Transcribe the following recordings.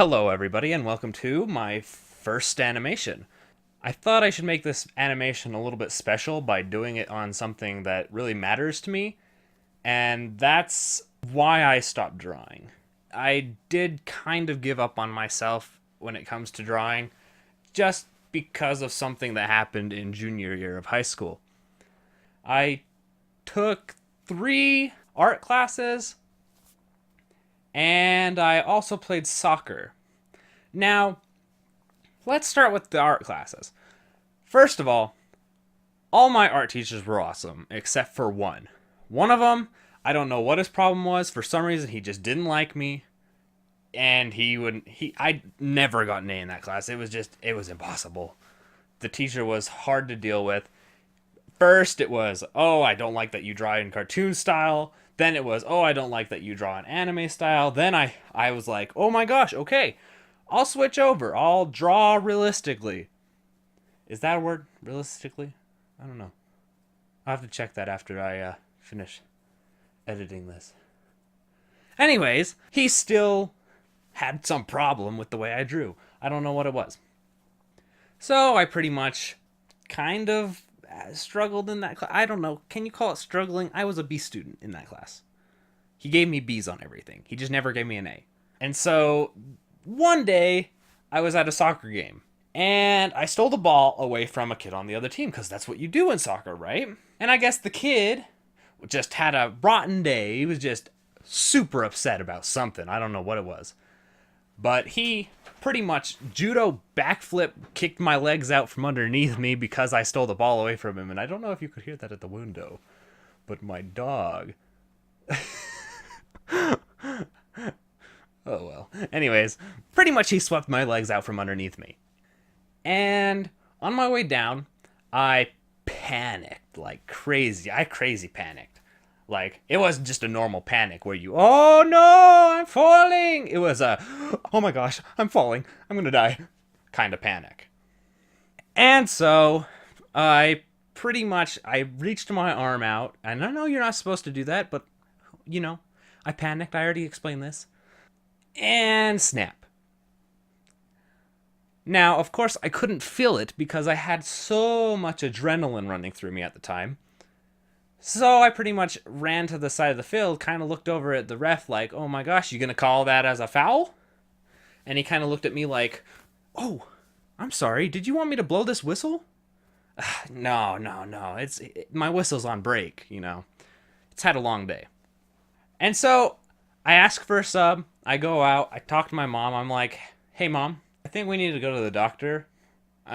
Hello, everybody, and welcome to my first animation. I thought I should make this animation a little bit special by doing it on something that really matters to me, and that's why I stopped drawing. I did kind of give up on myself when it comes to drawing, just because of something that happened in junior year of high school. I took 3 art classes, and I also played soccer. Now, let's start with the art classes. First of all my art teachers were awesome, except for one. One of them, I don't know what his problem was. For some reason, he just didn't like me, and I never got an A in that class. It was impossible. The teacher was hard to deal with. First, it was, oh, I don't like that you draw in cartoon style. Then it was, oh, I don't like that you draw in anime style. Then I was like, oh my gosh, okay, I'll switch over. I'll draw realistically. Is that a word? Realistically? I don't know. I'll have to check that after I finish editing this. Anyways, he still had some problem with the way I drew. I don't know what it was. So I pretty much kind of struggled in that class. I don't know. Can you call it struggling? I was a B student in that class. He gave me B's on everything. He just never gave me an A. And so one day I was at a soccer game and I stole the ball away from a kid on the other team because that's what you do in soccer, right? And I guess the kid just had a rotten day. He was just super upset about something. I don't know what it was. But he pretty much judo backflip kicked my legs out from underneath me because I stole the ball away from him. And I don't know if you could hear that at the window, but my dog. Oh well. Anyways, pretty much he swept my legs out from underneath me. And on my way down, I panicked like crazy. I crazy panicked. Like, it wasn't just a normal panic where you, oh no, I'm falling. It was a, oh my gosh, I'm falling. I'm gonna die kind of panic. And so I reached my arm out. And I know you're not supposed to do that, but, I panicked. I already explained this. And snap. Now, of course, I couldn't feel it because I had so much adrenaline running through me at the time. So I pretty much ran to the side of the field, kind of looked over at the ref like, oh my gosh, you gonna call that as a foul? And he kind of looked at me like, oh, I'm sorry, did you want me to blow this whistle? No. My whistle's on break, It's had a long day. And so I ask for a sub, I go out, I talk to my mom, I'm like, hey mom, I think we need to go to the doctor,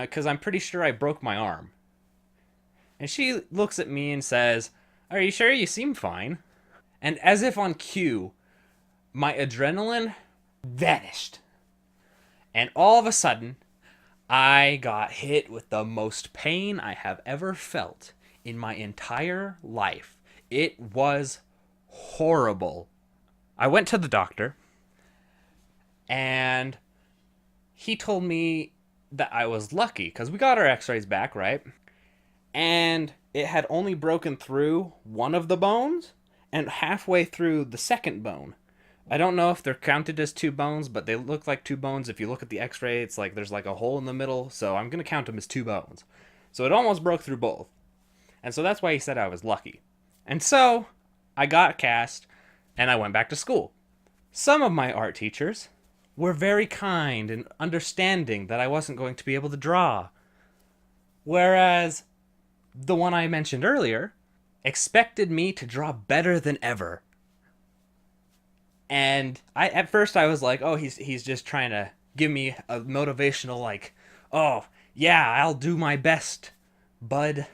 because I'm pretty sure I broke my arm. And she looks at me and says, are you sure? You seem fine. And as if on cue, my adrenaline vanished. And all of a sudden, I got hit with the most pain I have ever felt in my entire life. It was horrible. I went to the doctor, and he told me that I was lucky, because we got our x-rays back, right? And it had only broken through one of the bones and halfway through the second bone. I don't know if they're counted as 2 bones, but they look like 2 bones. If you look at the x-ray, it's like there's like a hole in the middle, so I'm going to count them as 2 bones. So it almost broke through both. And so that's why he said I was lucky. And so I got cast and I went back to school. Some of my art teachers were very kind and understanding that I wasn't going to be able to draw. Whereas the one I mentioned earlier expected me to draw better than ever. And at first I was like, oh, he's just trying to give me a motivational, like, oh, yeah, I'll do my best, bud.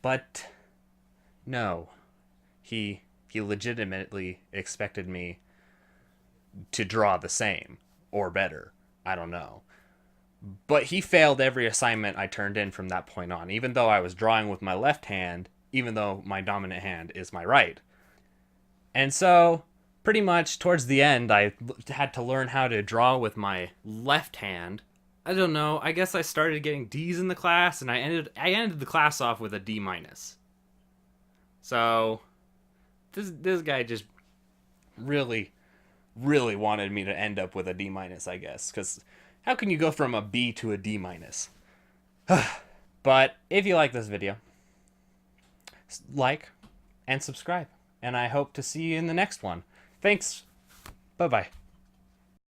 But no, he legitimately expected me to draw the same or better. I don't know. But he failed every assignment I turned in from that point on, even though I was drawing with my left hand, even though my dominant hand is my right. And so, pretty much towards the end, I had to learn how to draw with my left hand. I don't know, I guess I started getting D's in the class, and I ended the class off with a D-. So, this guy just really really wanted me to end up with a D minus, I guess, because how can you go from a B to a D minus? But if you like this video, like and subscribe, and I hope to see you in the next one. Thanks. Bye bye.